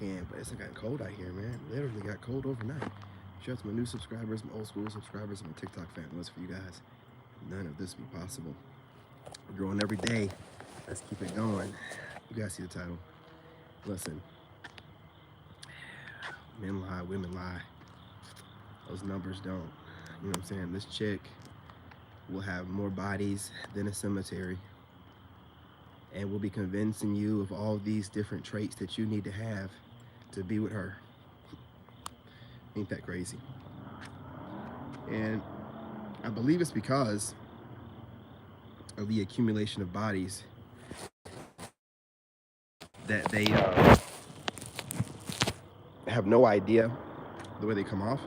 weekend, but it's gotten cold out here, man. Literally got cold overnight. Shout out to my new subscribers, my old school subscribers, and my TikTok family. For you guys, none of this would be possible. We're growing every day. Let's keep it going. You guys see the title. Listen, men lie, women lie. Those numbers don't. You know what I'm saying? This chick will have more bodies than a cemetery, and will be convincing you of all these different traits that you need to have to be with her. Ain't that crazy? And I believe it's because of the accumulation of bodies that they have no idea the way they come off,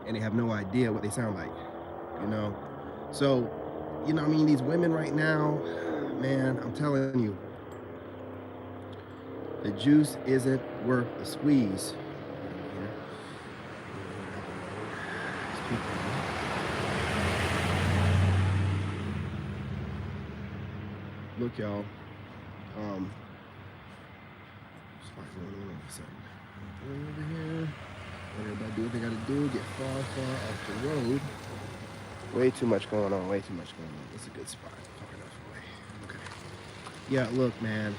and they have no idea what they sound like, you know? So, you know, I mean, these women right now, man, I'm telling you, the juice isn't worth the squeeze. Look, y'all, over here. Let everybody do what they gotta do. Get far off the road. Way too much going on. Way too much going on. It's a good spot. Far enough away. Okay. Yeah. Look, man.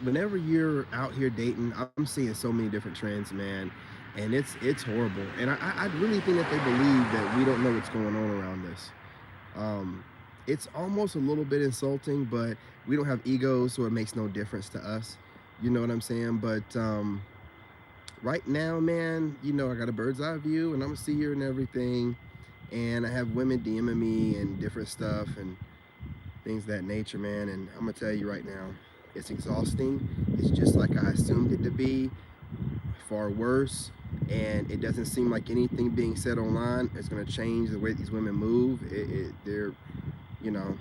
Whenever you're out here dating, I'm seeing so many different trends, man, and it's horrible. And I really think that they believe that we don't know what's going on around this. It's almost a little bit insulting, but we don't have egos, so it makes no difference to us. You know what I'm saying? But right now, man, you know, I got a bird's eye view, and I'm a seer and everything, and I have women DMing me and different stuff and things of that nature, man. And I'm gonna tell you right now, it's exhausting. It's just like I assumed it to be, far worse. And it doesn't seem like anything being said online is gonna change the way these women move. They're, you know,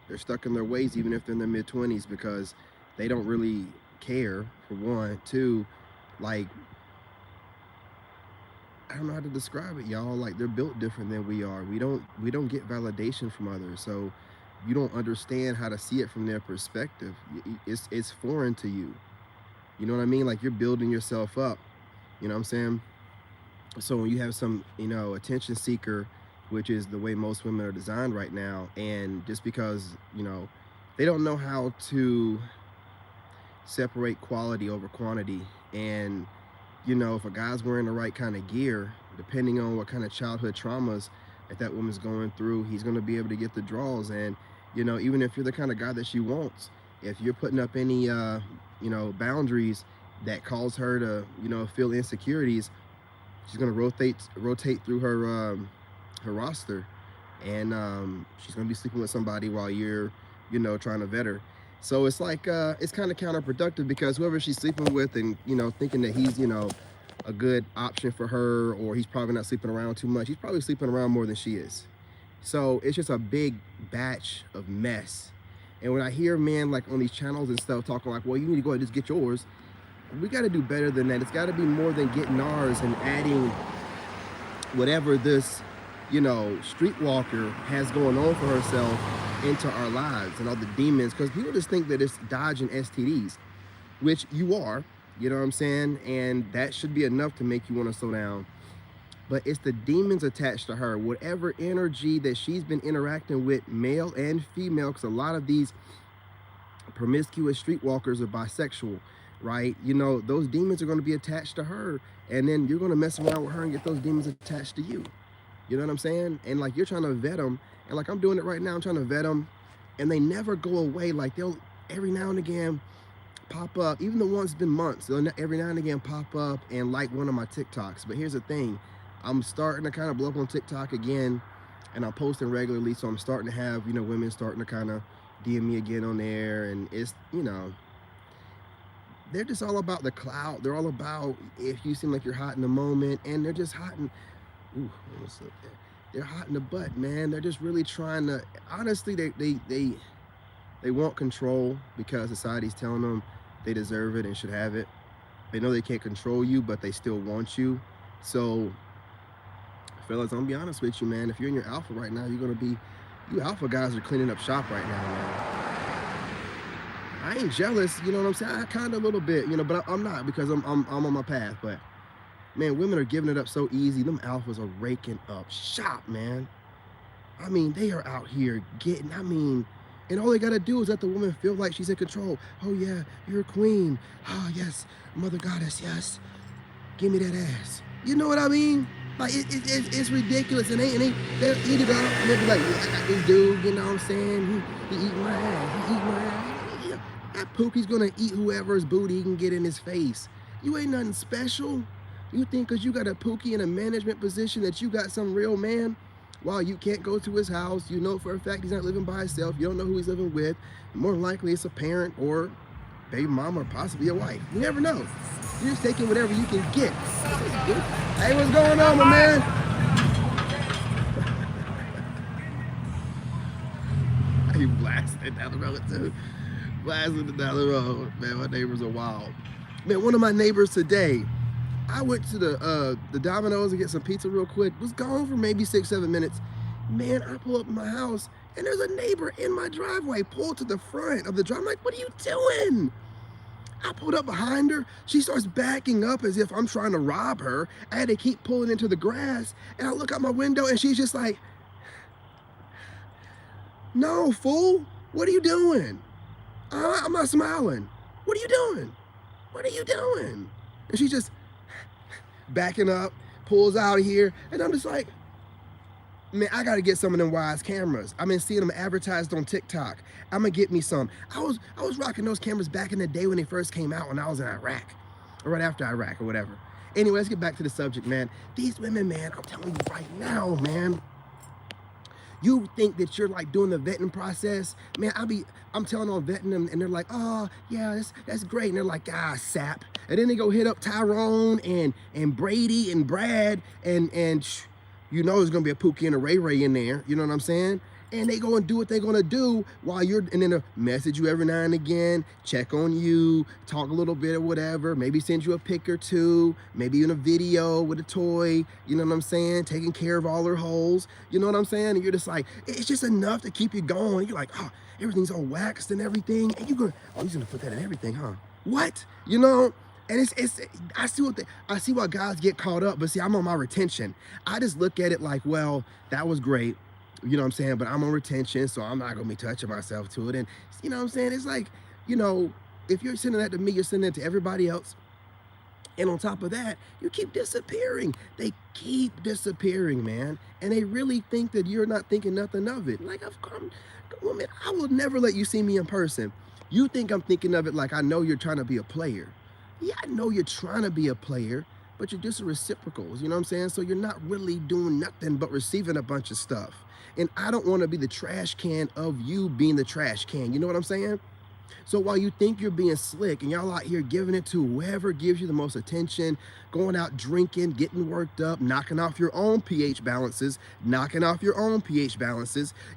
they're stuck in their ways, even if they're in their mid-20s, because they don't really care, for one. Two, like, I don't know how to describe it, y'all. Like, they're built different than we are. We don't get validation from others, so you don't understand how to see it from their perspective. It's foreign to you. You know what I mean? Like, you're building yourself up. You know what I'm saying? So when you have some, you know, attention seeker, which is the way most women are designed right now, and just because, you know, they don't know how to separate quality over quantity. And, you know, if a guy's wearing the right kind of gear, depending on what kind of childhood traumas that woman's going through, he's going to be able to get the draws. And, you know, even if you're the kind of guy that she wants, if you're putting up any, you know, boundaries that cause her to, you know, feel insecurities, she's going to rotate through her roster, and she's going to be sleeping with somebody while you're, you know, trying to vet her. So it's like, it's kind of counterproductive, because whoever she's sleeping with and, you know, thinking that he's, you know, a good option for her, or he's probably not sleeping around too much, he's probably sleeping around more than she is. So it's just a big batch of mess. And when I hear men like on these channels and stuff talking like, well, you need to go ahead and just get yours, we got to do better than that. It's got to be more than getting ours and adding whatever this, you know, streetwalker has going on for herself into our lives, and all the demons. Because people just think that it's dodging STDs, which you are, you know what I'm saying? And that should be enough to make you want to slow down. But it's the demons attached to her, whatever energy that she's been interacting with, male and female, because a lot of these promiscuous streetwalkers are bisexual, right? You know, those demons are going to be attached to her, and then you're going to mess around with her and get those demons attached to you. You know what I'm saying? And like, you're trying to vet them, and like I'm doing it right now, I'm trying to vet them, and they never go away. Like, they'll every now and again pop up, even the ones been months, they'll every now and again pop up and like one of my TikToks. But here's the thing, I'm starting to kind of blow up on TikTok again, and I'm posting regularly, so I'm starting to have, you know, women starting to kind of DM me again on there. And it's, you know, they're just all about the clout. They're all about if you seem like you're hot in the moment, and they're just hot in, ooh, almost slipped there. They're hot in the butt, man. They're just really trying to, honestly, they want control, because society's telling them they deserve it and should have it. They know they can't control you, but they still want you. So, fellas, I'm gonna be honest with you, man. If you're in your alpha right now, you're gonna be, you alpha guys are cleaning up shop right now, man. I ain't jealous, you know what I'm saying? I kind of a little bit, you know, but I'm not because I'm on my path. But man, women are giving it up so easy. Them alphas are raking up shop, man. I mean, they are out here getting, I mean, and all they gotta do is let the woman feel like she's in control. Oh yeah, you're a queen. Oh yes, mother goddess, yes. Give me that ass. You know what I mean? Like it's ridiculous, and they'll eat it up, and they'll be like, yeah, I got this dude, you know what I'm saying? He eat my ass, he eat my ass. Yeah, that Pookie's gonna eat whoever's booty he can get in his face. You ain't nothing special. You think because you got a Pookie in a management position that you got some real man? While you can't go to his house, you know for a fact he's not living by himself. You don't know who he's living with. More than likely, it's a parent or baby mama or possibly a wife. You never know. You're just taking whatever you can get. Hey, what's going on, my man? He blasted down the road too. Blasted down the road. Man, my neighbors are wild. Man, one of my neighbors today, I went to the Domino's to get some pizza real quick. Was gone for maybe 6-7 minutes. Man, I pull up in my house and there's a neighbor in my driveway. Pulled to the front of the drive. I'm like, what are you doing? I pulled up behind her. She starts backing up as if I'm trying to rob her. I had to keep pulling into the grass. And I look out my window and she's just like, no, fool. What are you doing? I'm not smiling. What are you doing? What are you doing? And she's just backing up, pulls out of here. And I'm just like, man, I got to get some of them Wise cameras. I've been seeing them advertised on TikTok. I'm going to get me some. I was rocking those cameras back in the day when they first came out when I was in Iraq, or right after Iraq or whatever. Anyway, let's get back to the subject, man. These women, man, I'm telling you right now, man, you think that you're like doing the vetting process. Man, I'm telling on vetting them and they're like, oh, yeah, that's great. And they're like, ah, sap. And then they go hit up Tyrone and Brady and Brad and you know there's gonna be a Pookie and a Ray Ray in there, you know what I'm saying? And they go and do what they're gonna do while and then they'll message you every now and again, check on you, talk a little bit or whatever, maybe send you a pic or two, maybe in a video with a toy, you know what I'm saying? Taking care of all their holes, you know what I'm saying? And you're just like, it's just enough to keep you going. You're like, oh, everything's all waxed and everything, and you're gonna, oh, he's gonna put that in everything, huh? What? You know? And I see why guys get caught up, but see, I'm on my retention. I just look at it like, well, that was great, you know what I'm saying? But I'm on retention, so I'm not gonna be touching myself to it. And you know what I'm saying? It's like, you know, if you're sending that to me, you're sending it to everybody else. And on top of that, you keep disappearing. They keep disappearing, man. And they really think that you're not thinking nothing of it. Like, woman, I will never let you see me in person. You think I'm thinking of it like I know you're trying to be a player. Yeah, I know you're trying to be a player, but you're just reciprocals, you know what I'm saying? So you're not really doing nothing but receiving a bunch of stuff. And I don't want to be the trash can of you being the trash can, you know what I'm saying? So while you think you're being slick and y'all out here giving it to whoever gives you the most attention, going out drinking, getting worked up, knocking off your own pH balances,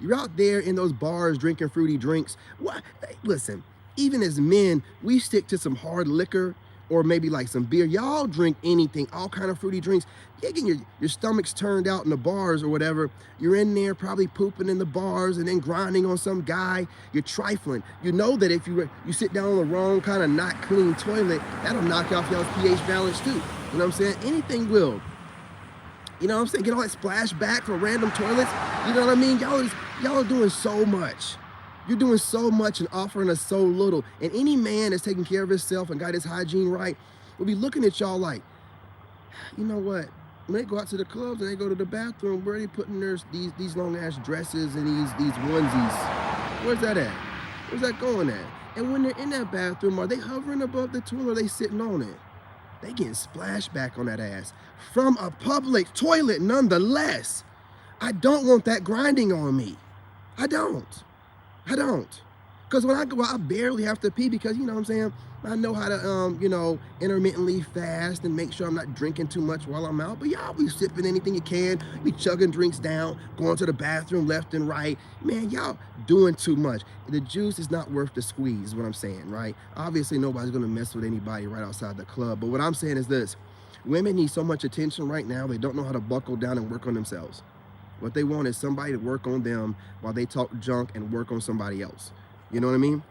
you're out there in those bars drinking fruity drinks. What? Listen, even as men, we stick to some hard liquor or maybe like some beer. Y'all drink anything, all kind of fruity drinks. You're getting your stomach's turned out in the bars or whatever. You're in there probably pooping in the bars and then grinding on some guy. You're trifling. You know that if you sit down on the wrong kind of not clean toilet, that'll knock off y'all's pH balance too. You know what I'm saying? Anything will. You know what I'm saying? Get all that splash back from random toilets. You know what I mean? Y'all are doing so much. You're doing so much and offering us so little. And any man that's taking care of himself and got his hygiene right will be looking at y'all like, you know what? When they go out to the clubs and they go to the bathroom, where are they putting these long ass dresses and these onesies? Where's that at? Where's that going at? And when they're in that bathroom, are they hovering above the toilet or are they sitting on it? They getting splashed back on that ass from a public toilet nonetheless. I don't want that grinding on me. I don't. Because when I go out, I barely have to pee because, you know what I'm saying, I know how to, you know, intermittently fast and make sure I'm not drinking too much while I'm out. But y'all be sipping anything you can, be chugging drinks down, going to the bathroom left and right. Man, y'all doing too much. The juice is not worth the squeeze is what I'm saying, right? Obviously, nobody's going to mess with anybody right outside the club. But what I'm saying is this. Women need so much attention right now, they don't know how to buckle down and work on themselves. What they want is somebody to work on them while they talk junk and work on somebody else. You know what I mean?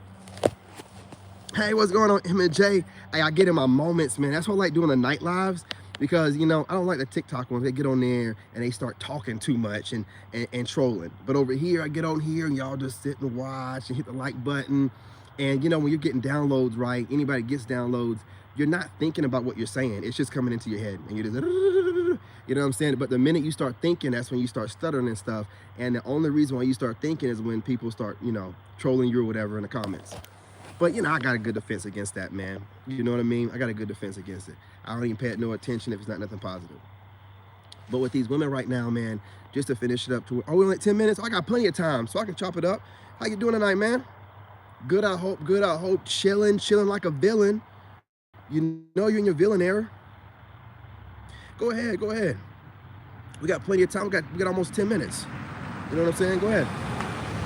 Hey, what's going on, M and J? Hey, I get in my moments, man. That's why I like doing the night lives because I don't like the TikTok ones. They get on there and they start talking too much and trolling. But over here, I get on here and y'all just sit and watch and hit the like button. And when you're getting downloads, right? Anybody gets downloads, you're not thinking about what you're saying. It's just coming into your head, and you're just you know what I'm saying. But the minute you start thinking, that's when you start stuttering and stuff. And the only reason why you start thinking is when people start trolling you or whatever in the comments. But I got a good defense against that, man. You know what I mean? I got a good defense against it. I don't even pay it no attention if it's not nothing positive. But with these women right now, man, just to finish it up to, we only at 10 minutes? I got plenty of time, so I can chop it up. How you doing tonight, man? Good, I hope. Good, I hope. Chilling like a villain. You know you're in your villain era. Go ahead. We got plenty of time. We got almost 10 minutes. You know what I'm saying? Go ahead.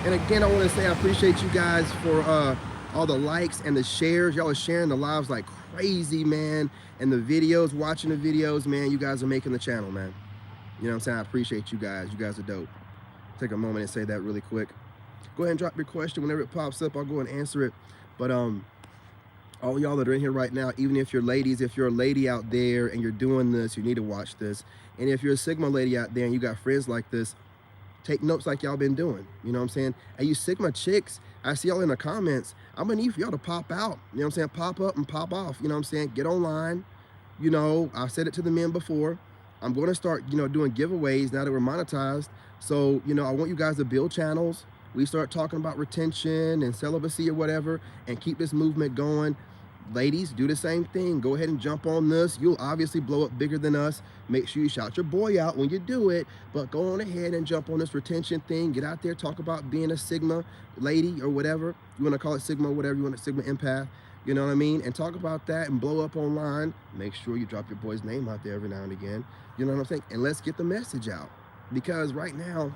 And again, I want to say I appreciate you guys for all the likes and the shares. Y'all are sharing the lives like crazy, man. And the videos, watching the videos, man. You guys are making the channel, man. You know what I'm saying? I appreciate you guys. You guys are dope. Take a moment and say that really quick. Go ahead and drop your question. Whenever it pops up, I'll go and answer it. But all y'all that are in here right now, even if you're ladies, if you're a lady out there and you're doing this, you need to watch this. And if you're a Sigma lady out there and you got friends like this, take notes like y'all been doing. You know what I'm saying? And you Sigma chicks, I see y'all in the comments. I'm gonna need for y'all to pop out. You know what I'm saying? Pop up and pop off. You know what I'm saying? Get online. I said it to the men before. I'm gonna start, doing giveaways now that we're monetized. So, I want you guys to build channels. We start talking about retention and celibacy or whatever and keep this movement going. Ladies, do the same thing. Go ahead and jump on this. You'll obviously blow up bigger than us. Make sure you shout your boy out when you do it, but go on ahead and jump on this retention thing. Get out there, talk about being a Sigma lady or whatever. You want to call it Sigma, whatever you want, a Sigma empath. You know what I mean? And talk about that and blow up online. Make sure you drop your boy's name out there every now and again. You know what I'm saying? And let's get the message out. Because right now,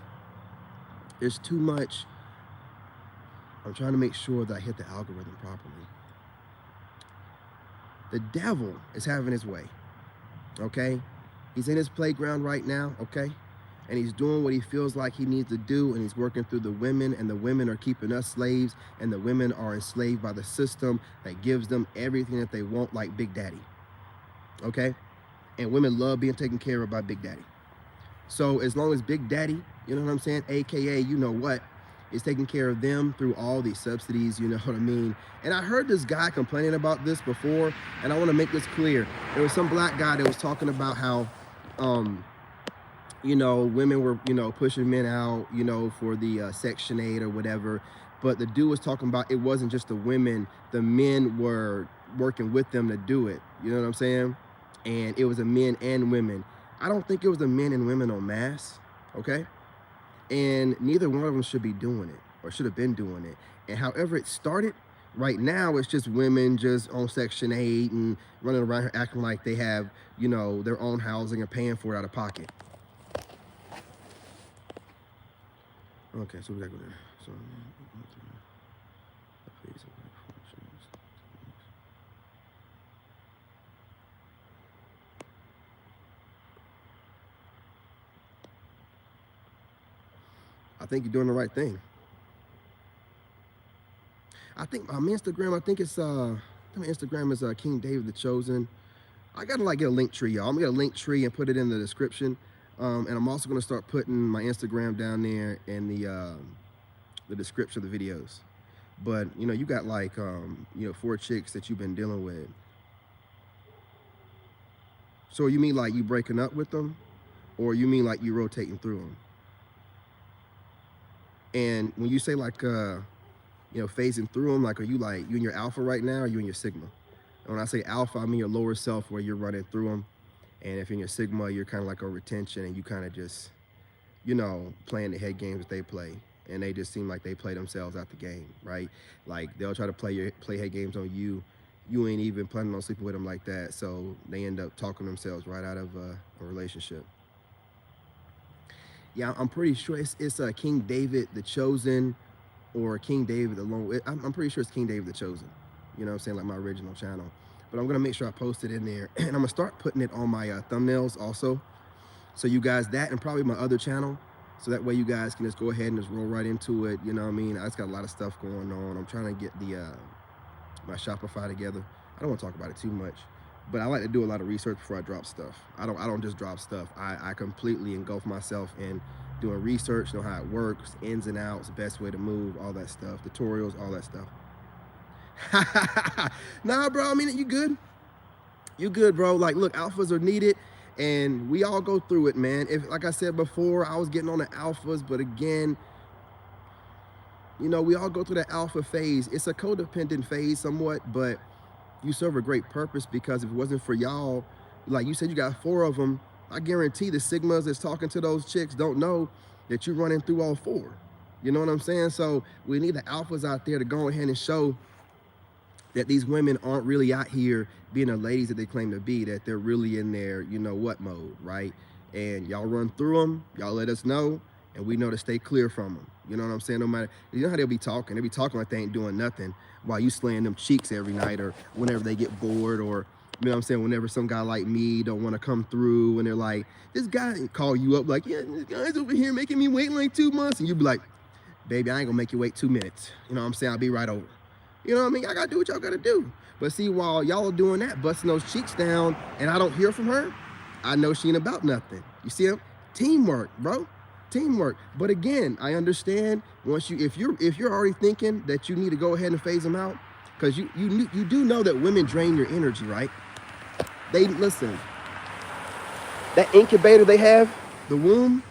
there's too much. I'm trying to make sure that I hit the algorithm properly. The devil is having his way, okay? He's in his playground right now, okay? And he's doing what he feels like he needs to do, and he's working through the women, and the women are keeping us slaves, and the women are enslaved by the system that gives them everything that they want, like Big Daddy, okay? And women love being taken care of by Big Daddy. So as long as Big Daddy, you know what I'm saying, AKA you know what, is taking care of them through all these subsidies, you know what I mean? And I heard this guy complaining about this before, and I want to make this clear. There was some black guy that was talking about how, women were, pushing men out, for the Section 8 or whatever. But the dude was talking about it wasn't just the women, the men were working with them to do it. You know what I'm saying? And it was the men and women. I don't think it was the men and women en masse, okay? And neither one of them should be doing it or should have been doing it. And however it started, right now it's just women just on Section 8 and running around here acting like they have, their own housing and paying for it out of pocket. Okay, so we gotta go there. So I think you're doing the right thing. I think my Instagram, my Instagram is King David the Chosen. I gotta get a link tree, y'all. I'm gonna get a link tree and put it in the description. And I'm also gonna start putting my Instagram down there in the description of the videos. But you got 4 chicks that you've been dealing with. So you mean like you breaking up with them, or you mean like you rotating through them? And when you say phasing through them, like, are you in your alpha right now, or are you in your Sigma? And when I say alpha, I mean your lower self where you're running through them. And if in your Sigma, you're kind of like a retention and you kind of just, playing the head games that they play. And they just seem like they play themselves out the game, right? Like they'll try to play head games on you. You ain't even planning on sleeping with them like that. So they end up talking themselves right out of a relationship. Yeah, I'm pretty sure it's King David the Chosen, or King David alone. I'm pretty sure it's King David the Chosen. You know what I'm saying? Like my original channel. But I'm gonna make sure I post it in there. And I'm gonna start putting it on my thumbnails also. So you guys, that and probably my other channel. So that way you guys can just go ahead and just roll right into it. You know what I mean? I just got a lot of stuff going on. I'm trying to get the my Shopify together. I don't want to talk about it too much, but I like to do a lot of research before I drop stuff. I don't just drop stuff. I completely engulf myself in doing research, know how it works, ins and outs, best way to move, all that stuff, tutorials, all that stuff. Nah, bro. I mean, you good? You good, bro? Like, look, alphas are needed, and we all go through it, man. If, like I said before, I was getting on the alphas, but again, you know, we all go through that alpha phase. It's a codependent phase somewhat, but you serve a great purpose, because if it wasn't for y'all, like you said, you got 4 of them. I guarantee the Sigmas that's talking to those chicks don't know that you're running through all 4. You know what I'm saying? So we need the alphas out there to go ahead and show that these women aren't really out here being the ladies that they claim to be, that they're really in their, you know what, mode, right? And y'all run through them, y'all let us know, and we know to stay clear from them. You know what I'm saying? No matter, you know how they'll be talking like they ain't doing nothing while you slaying them cheeks every night, or whenever they get bored, or, you know what I'm saying, whenever some guy like me don't want to come through, and they're like, this guy call you up like, yeah, this guy's over here making me wait like 2 months, and you be like, baby, I ain't gonna make you wait 2 minutes. You know what I'm saying? I'll be right over. You know what I mean? I gotta do what y'all gotta do. But see, while y'all are doing that, busting those cheeks down, and I don't hear from her, I know she ain't about nothing. You see him? Teamwork, bro. Teamwork. But again, I understand, once you, if you're already thinking that you need to go ahead and phase them out, because you do know that women drain your energy, right? They, listen, that incubator they have, the womb,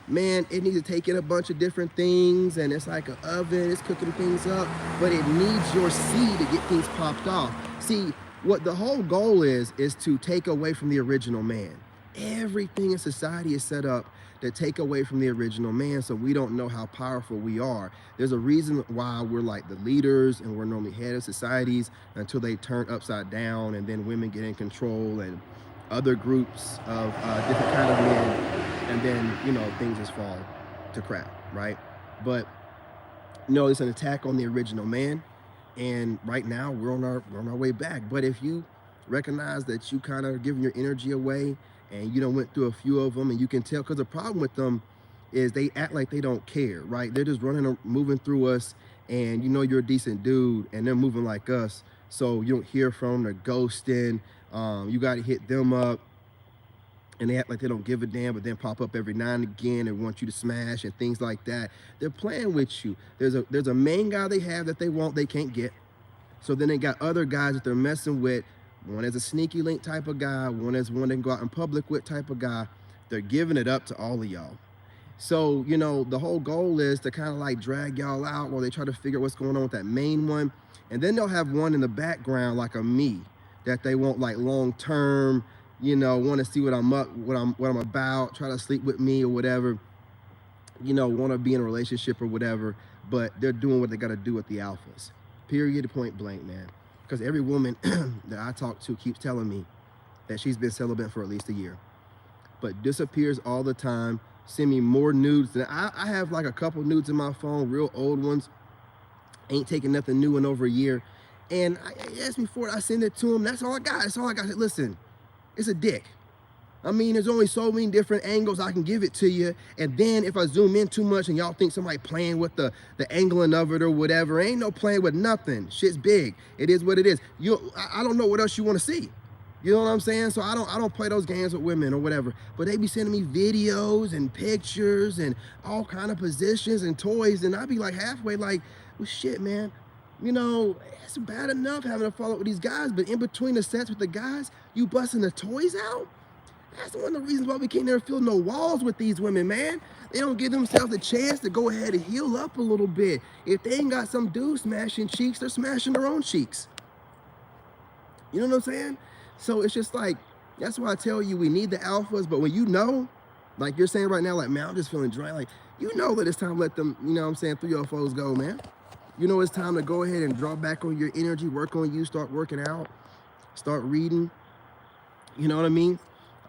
man, it needs to take in a bunch of different things, and it's like an oven, it's cooking things up, but it needs your seed to get things popped off. See, what the whole goal is to take away from the original man. Everything in society is set up to take away from the original man, so we don't know how powerful we are. There's a reason why we're like the leaders, and we're normally head of societies until they turn upside down, and then women get in control, and other groups of different kind of men, and then, you know, things just fall to crap, right? But no, it's an attack on the original man, and right now we're on our way back. But if you recognize that you kind of giving your energy away, and you don't went through a few of them, and you can tell, because the problem with them is they act like they don't care, right? They're just running, moving through us, and you know you're a decent dude, and they're moving like us, so you don't hear from them. They're ghosting. You got to hit them up, and they act like they don't give a damn, but then pop up every now and again and want you to smash and things like that. They're playing with you. There's a main guy they have that they can't get. So then they got other guys that they're messing with. One is a sneaky link type of guy. One is one they can go out in public with type of guy. They're giving it up to all of y'all. So, you know, the whole goal is to kind of like drag y'all out while they try to figure out what's going on with that main one. And then they'll have one in the background, like a me, that they want like long term, you know, want to see what I'm up, what I'm about, try to sleep with me or whatever, you know, want to be in a relationship or whatever, but they're doing what they got to do with the alphas. Period, point blank, man. Because every woman that I talk to keeps telling me that she's been celibate for at least a year, but disappears all the time, send me more nudes than I have, like a couple nudes in my phone, real old ones, ain't taking nothing new in over a year. And I asked me for it, I send it to him, that's all I got, that's all I got. Listen, it's a dick. I mean, there's only so many different angles I can give it to you. And then if I zoom in too much and y'all think somebody playing with the angling of it or whatever, ain't no playing with nothing. Shit's big. It is what it is. I don't know what else you want to see. You know what I'm saying? So I don't play those games with women or whatever. But they be sending me videos and pictures and all kind of positions and toys, and I be like halfway like, well, shit, man. You know, it's bad enough having to follow up with these guys, but in between the sets with the guys, you busting the toys out? That's one of the reasons why we can't never fill no walls with these women, man. They don't give themselves a chance to go ahead and heal up a little bit. If they ain't got some dude smashing cheeks, they're smashing their own cheeks. You know what I'm saying? So it's just like, that's why I tell you, we need the alphas, but when you know, like you're saying right now, like, man, I'm just feeling dry. Like, you know that it's time to let them, you know what I'm saying, 3 or 4s go, man. You know it's time to go ahead and draw back on your energy, work on you, start working out, start reading. You know what I mean?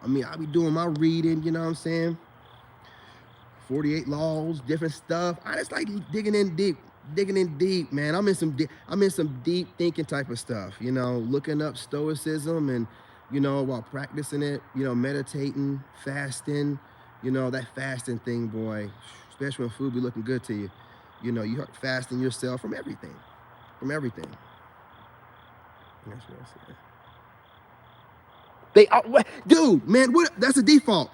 I be doing my reading, you know what I'm saying? 48 laws, different stuff. I just like digging in deep, man. I'm in some deep thinking type of stuff, you know, looking up stoicism, and, you know, while practicing it, you know, meditating, fasting, you know, that fasting thing, boy, especially when food be looking good to you. You know, you fasting yourself from everything, from everything. That's what I said. They are, dude, man, what? That's a default.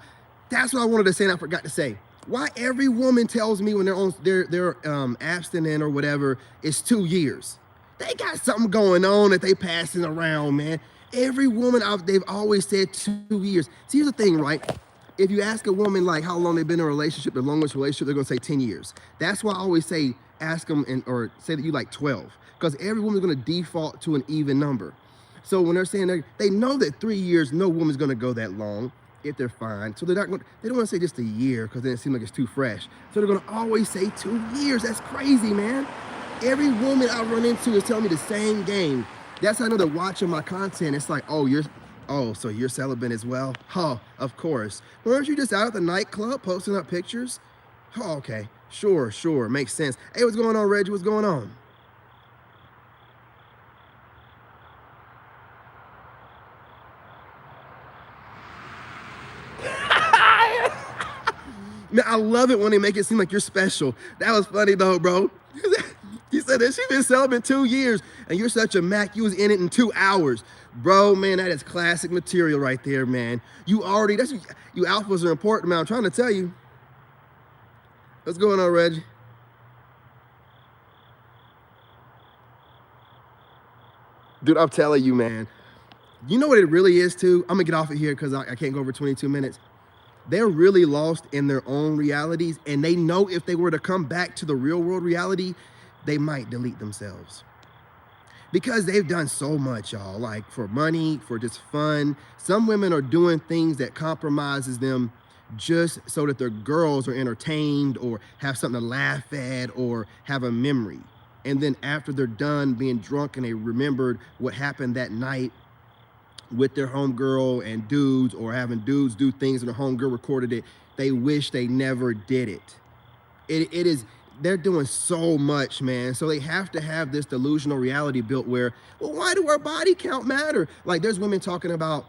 That's what I wanted to say and I forgot to say. Why every woman tells me when they're abstinent or whatever, it's 2 years. They got something going on that they passing around, man. Every woman, they've always said 2 years. See, here's the thing, right? If you ask a woman like how long they've been in a relationship, the longest relationship, they're gonna say 10 years. That's why I always say, ask them or say that you like 12, because every woman's gonna default to an even number. So when they're saying they know that 3 years, no woman's gonna go that long if they're fine. So they're not going. They don't want to say just a year because then it seems like it's too fresh. So they're gonna always say 2 years. That's crazy, man. Every woman I run into is telling me the same game. That's how I know they're watching my content. It's like, so you're celibate as well? Huh, of course. Weren't you just out at the nightclub posting up pictures? Oh, okay, sure, makes sense. Hey, what's going on, Reggie? What's going on? Man, I love it when they make it seem like you're special. That was funny though, bro. He said that she's been celibate 2 years and you're such a Mac, you was in it in 2 hours. Bro, man, that is classic material right there, man. You alphas are important, man. I'm trying to tell you. What's going on, Reggie? Dude, I'm telling you, man. You know what it really is too? I'm gonna get off of here because I can't go over 22 minutes. They're really lost in their own realities, and they know if they were to come back to the real world reality, they might delete themselves. Because they've done so much, y'all, like for money, for just fun. Some women are doing things that compromises them just so that their girls are entertained or have something to laugh at or have a memory. And then after they're done being drunk and they remembered what happened that night with their homegirl and dudes, or having dudes do things and their homegirl recorded it, they wish they never did it. It is, they're doing so much, man. So they have to have this delusional reality built where, well, why do our body count matter? Like there's women talking about,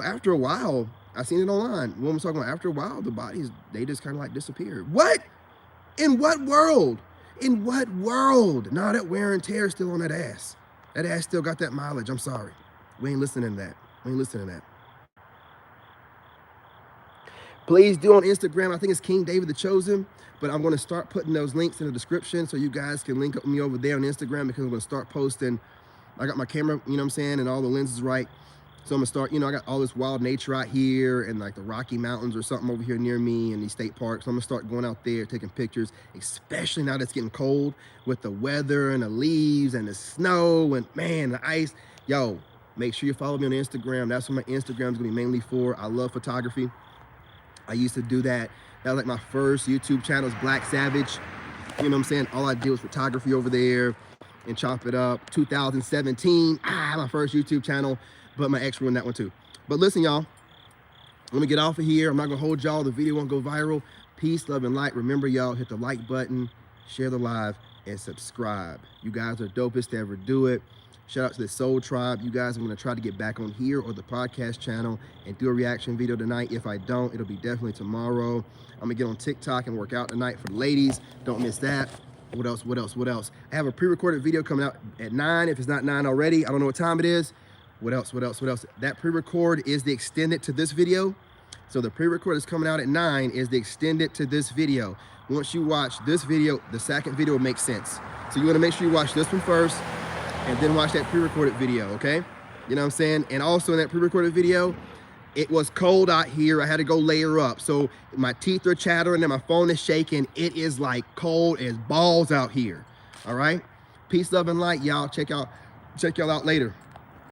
after a while, I seen it online, women talking about after a while, the bodies, they just kind of like disappeared. What? In what world? In what world? Nah, that wear and tear is still on that ass. That ass still got that mileage, I'm sorry. We ain't listening to that. We ain't listening to that. Please do on Instagram. I think it's King David the Chosen, but I'm going to start putting those links in the description so you guys can link up with me over there on Instagram, because I'm going to start posting. I got my camera, you know what I'm saying, and all the lenses right. So I'm going to start, I got all this wild nature out here and like the Rocky Mountains or something over here near me and these state parks. So I'm going to start going out there, taking pictures, especially now that it's getting cold with the weather and the leaves and the snow and, man, the ice. Yo, make sure you follow me on Instagram. That's what my Instagram is going to be mainly for. I love photography. I used to do that. That was like my first YouTube channel, Black Savage. You know what I'm saying? All I did was photography over there and chop it up. 2017, my first YouTube channel, but my ex ruined that one too. But listen, y'all, let me get off of here. I'm not going to hold y'all. The video won't go viral. Peace, love, and light. Remember, y'all, hit the like button, share the live, and subscribe. You guys are dopest to ever do it. Shout out to the Soul Tribe. You guys, I'm going to try to get back on here or the podcast channel and do a reaction video tonight. If I don't, it'll be definitely tomorrow. I'm going to get on TikTok and work out tonight for the ladies. Don't miss that. What else? I have a pre-recorded video coming out at 9, if it's not 9 already. I don't know what time it is. What else? That pre-record is the extended to this video. So the pre-record is coming out at 9 is the extended to this video. Once you watch this video, the second video will make sense. So you want to make sure you watch this one first, and then watch that pre-recorded video, okay? You know what I'm saying? And also in that pre-recorded video, it was cold out here. I had to go layer up. So my teeth are chattering and my phone is shaking. It is like cold as balls out here, all right? Peace, love, and light, y'all. Check y'all out later.